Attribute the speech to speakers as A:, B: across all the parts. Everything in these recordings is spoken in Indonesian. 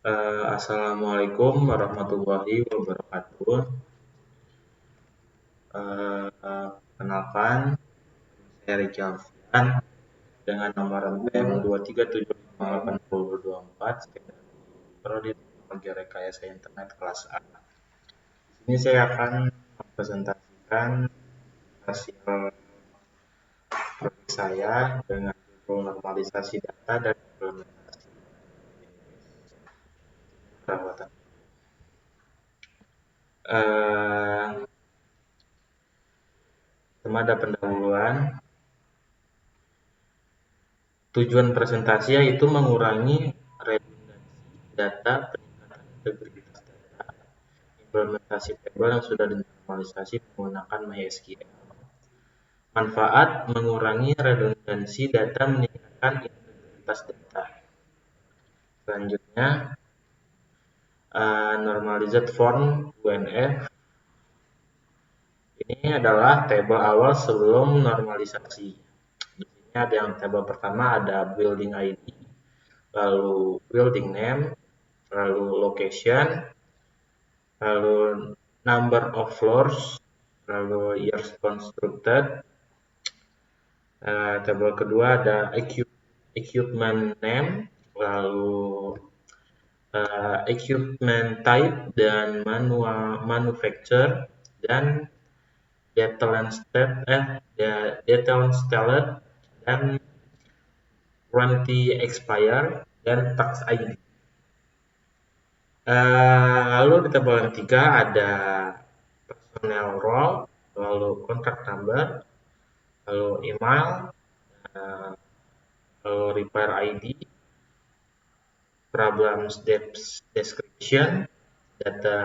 A: Assalamualaikum warahmatullahi wabarakatuh. Kenalkan, saya Riki Alfian dengan nomor NPM 2375824 dari Prodi Teknologi Rekayasa Internet kelas A. Di sini saya akan mempresentasikan hasil proyek saya dengan judul normalisasi data dan implementasi perawatan. Ada pendahuluan. Tujuan presentasi yaitu mengurangi redundansi data, peningkatan integritas data, implementasi tabel yang sudah dinormalisasi menggunakan MySQL. Manfaat mengurangi redundansi data, meningkatkan integritas data. Selanjutnya, normalized form UNF. Ini adalah tabel awal sebelum normalisasi. Di sini ada yang tabel pertama ada building ID, lalu building name, lalu location, lalu number of floors, lalu years constructed. Tabel kedua ada equipment name, lalu equipment type dan manual manufacture, dan detail installed, dan warranty expire, dan tax ID. Lalu di tabel yang ketiga ada personnel role, lalu contract number, lalu email, lalu repair ID, problems description, data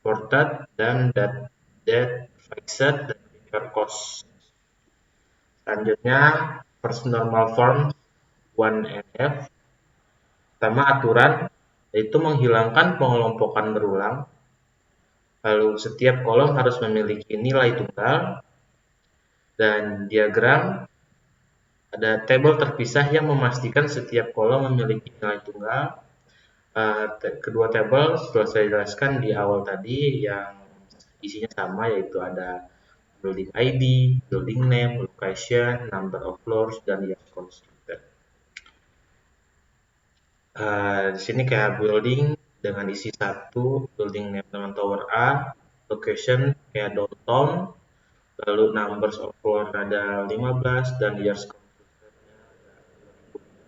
A: reported, dan date fixed, dan repair cost. Selanjutnya first normal form 1NF. Pertama, aturan, yaitu menghilangkan pengelompokan berulang. Lalu setiap kolom harus memiliki nilai tunggal. Dan diagram, ada tabel terpisah yang memastikan setiap kolom memiliki nilai tunggal. Kedua tabel sudah saya jelaskan di awal tadi yang isinya sama, yaitu ada building ID, building name, location, number of floors, dan years constructed. Di sini kayak building dengan isi 1, building name dengan tower A, location kayak downtown, lalu numbers of floor ada 15, dan years constructed-nya ada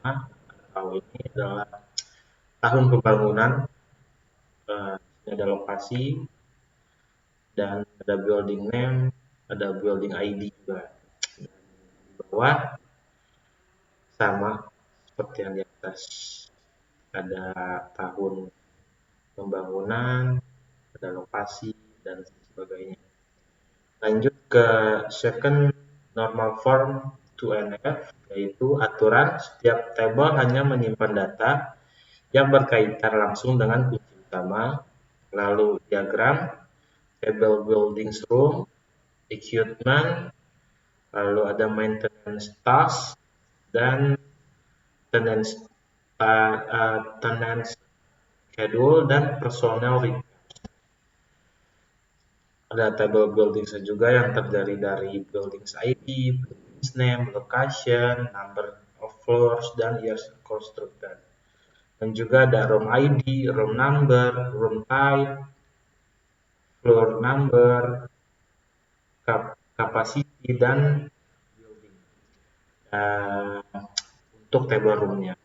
A: 2005, atau ini adalah tahun pembangunan. Ini ada lokasi, dan ada building name, ada building ID juga. Dan di bawah sama seperti yang di atas, ada tahun pembangunan, ada lokasi, dan sebagainya. Lanjut ke second normal form 2NF, yaitu aturan setiap tabel hanya menyimpan data yang berkaitan langsung dengan kunci utama. Lalu diagram, table buildings room, equipment, lalu ada maintenance task, dan tenants schedule, dan personal report. Ada table buildings juga yang terdiri dari buildings ID, buildings name, location, number of floors, dan years constructed. Dan juga ada room ID, room number, room type, floor number, capacity, dan building. Untuk table roomnya.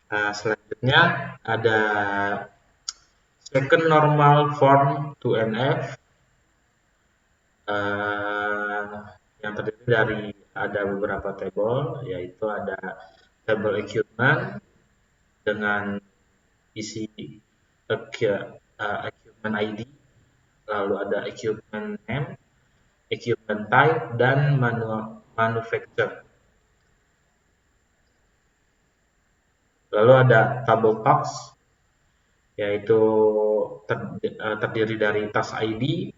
A: Selanjutnya ada second normal form 2NF, yang terdiri dari ada beberapa table, yaitu ada table equipment dengan isi equipment ID, lalu ada equipment name, equipment type, dan manufacturer. Lalu ada table task, yaitu terdiri dari task ID,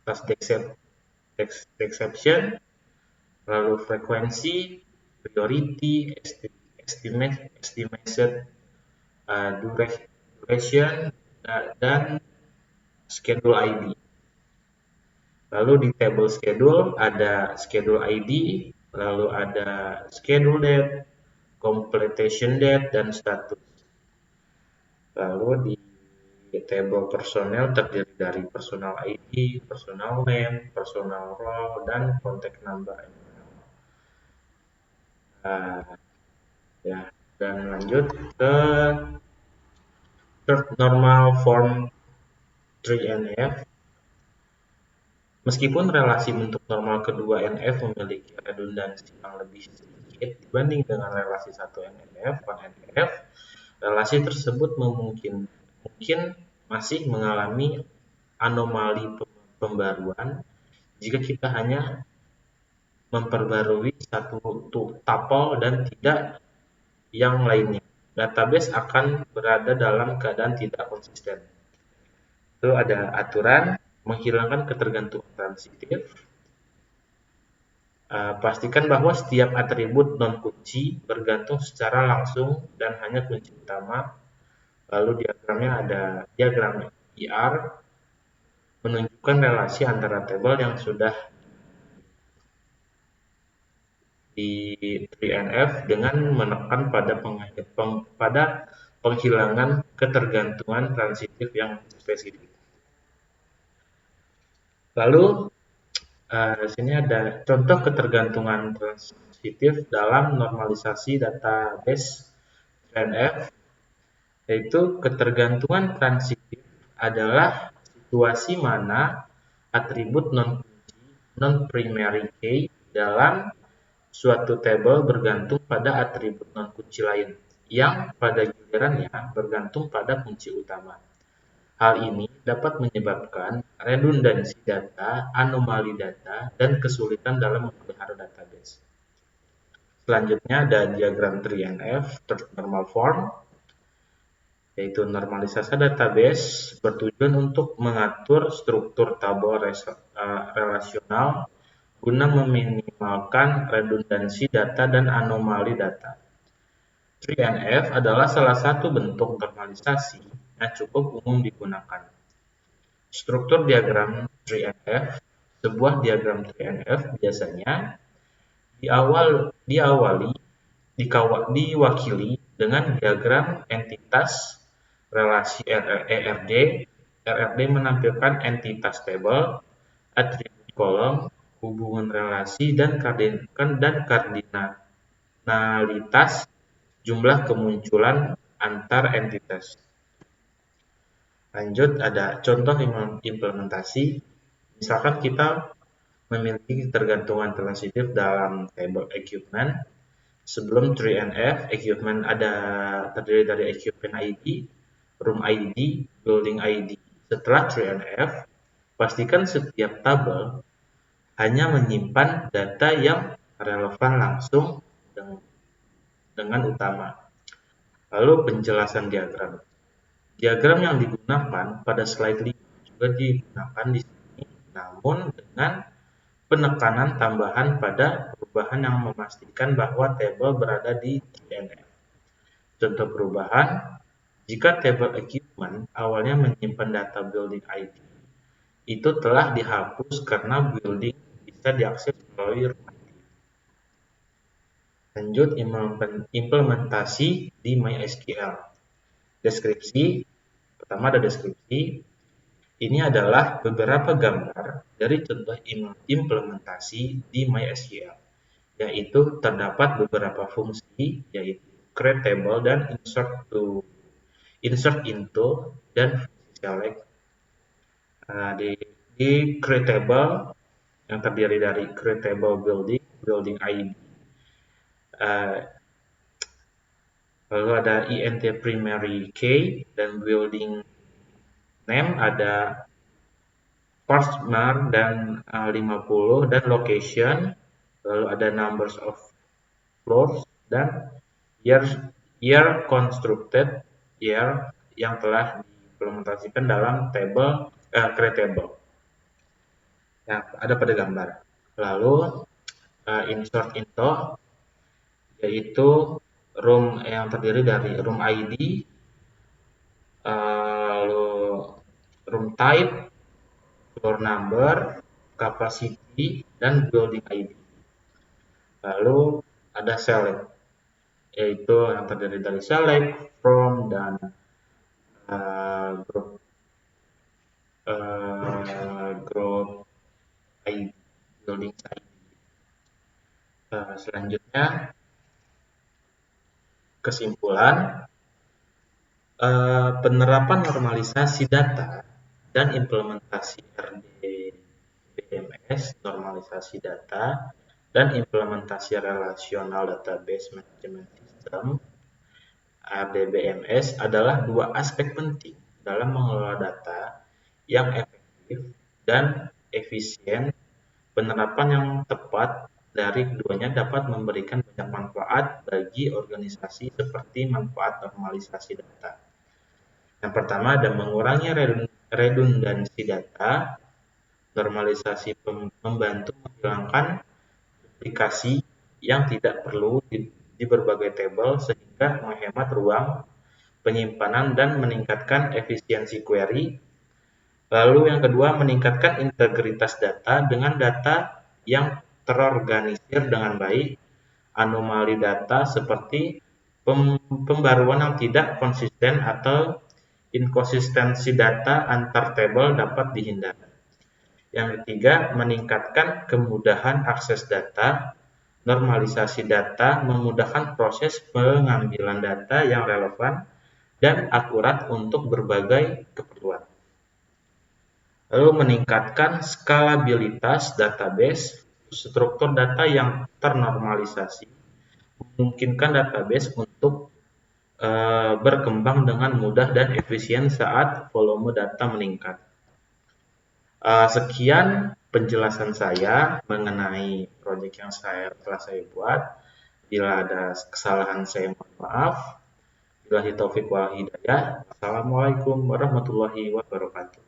A: task exception, lalu frekuensi, priority, estimation, duration, dan schedule ID. Lalu di table schedule ada schedule ID, lalu ada schedule date, completion date, dan status. Lalu di table personnel terdiri dari personal ID, personal name, personal role, dan contact number. Ya, dan lanjut ke third normal form 3NF. Meskipun relasi bentuk normal kedua NF memiliki redundansi yang lebih sedikit dibanding dengan relasi 1NF, 1NF, relasi tersebut mungkin masih mengalami anomali pembaruan jika kita hanya memperbarui satu tuple dan tidak yang lainnya. Database akan berada dalam keadaan tidak konsisten. Itu ada aturan menghilangkan ketergantungan transitif. Pastikan bahwa setiap atribut non-kunci bergantung secara langsung dan hanya kunci utama. Lalu diagramnya ada diagram IR menunjukkan relasi antara tabel yang sudah di 3NF dengan menekan pada penghilangan ketergantungan transitif yang spesifik. Lalu di sini ada contoh ketergantungan transitif dalam normalisasi database 3NF, yaitu ketergantungan transitif adalah situasi mana atribut non-primary key dalam suatu tabel bergantung pada atribut non-kunci lain yang pada gilirannya bergantung pada kunci utama. Hal ini dapat menyebabkan redundansi data, anomali data, dan kesulitan dalam memelihara database. Selanjutnya ada diagram 3NF, third normal form, yaitu normalisasi database bertujuan untuk mengatur struktur tabel relasional guna meminimalkan redundansi data dan anomali data. 3NF adalah salah satu bentuk normalisasi yang cukup umum digunakan. Struktur diagram 3NF. Sebuah diagram 3NF biasanya diwakili dengan diagram entitas relasi ERD. ERD menampilkan entitas tabel, atribut kolom, hubungan relasi, dan kardinalitas jumlah kemunculan antar entitas. Lanjut, ada contoh implementasi. Misalkan kita memiliki ketergantungan transitif dalam table equipment. Sebelum 3NF, equipment terdiri dari equipment ID, room ID, building ID. Setelah 3NF, pastikan setiap tabel hanya menyimpan data yang relevan langsung dengan utama. Lalu penjelasan diagram. Diagram yang digunakan pada slide 5 juga digunakan di sini, namun dengan penekanan tambahan pada perubahan yang memastikan bahwa tabel berada di 3NF. Contoh perubahan, jika tabel equipment awalnya menyimpan data building ID, itu telah dihapus karena building bisa diakses melalui room ID. Lanjut, implementasi di MySQL. Deskripsi, pertama ada deskripsi. Ini adalah beberapa gambar dari contoh implementasi di MySQL, yaitu terdapat beberapa fungsi, yaitu create table dan insert into, dan fungsi select. Di create table yang terdiri dari create table building ID, lalu ada int primary key, dan building name ada first-mar dan 50, dan location, lalu ada numbers of floors, dan year constructed year yang telah diimplementasikan dalam table create table. Ya, ada pada gambar. Lalu insert into, yaitu room yang terdiri dari room ID, lalu room type, floor number, capacity, dan building ID. Lalu ada select, yaitu yang terdiri dari select, from, dan group group ID, building ID. Selanjutnya kesimpulan, penerapan normalisasi data dan implementasi RDBMS, normalisasi data dan implementasi relational database management system RDBMS adalah dua aspek penting dalam mengelola data yang efektif dan efisien. Penerapan yang tepat dari keduanya dapat memberikan banyak manfaat bagi organisasi seperti manfaat normalisasi data. Yang pertama ada mengurangi redundansi data. Normalisasi membantu menghilangkan duplikasi yang tidak perlu di berbagai tabel sehingga menghemat ruang penyimpanan dan meningkatkan efisiensi query. Lalu yang kedua, meningkatkan integritas data dengan data yang terorganisir dengan baik. Anomali data seperti pembaruan yang tidak konsisten atau inkonsistensi data antar tabel dapat dihindari. Yang ketiga, meningkatkan kemudahan akses data. Normalisasi data memudahkan proses pengambilan data yang relevan dan akurat untuk berbagai keperluan. Lalu meningkatkan skalabilitas database. Struktur data yang ternormalisasi memungkinkan database untuk berkembang dengan mudah dan efisien saat volume data meningkat. Sekian penjelasan saya mengenai proyek yang telah saya buat. Bila ada kesalahan saya mohon maaf. Billahi taufiq wal hidayah. Assalamualaikum warahmatullahi wabarakatuh.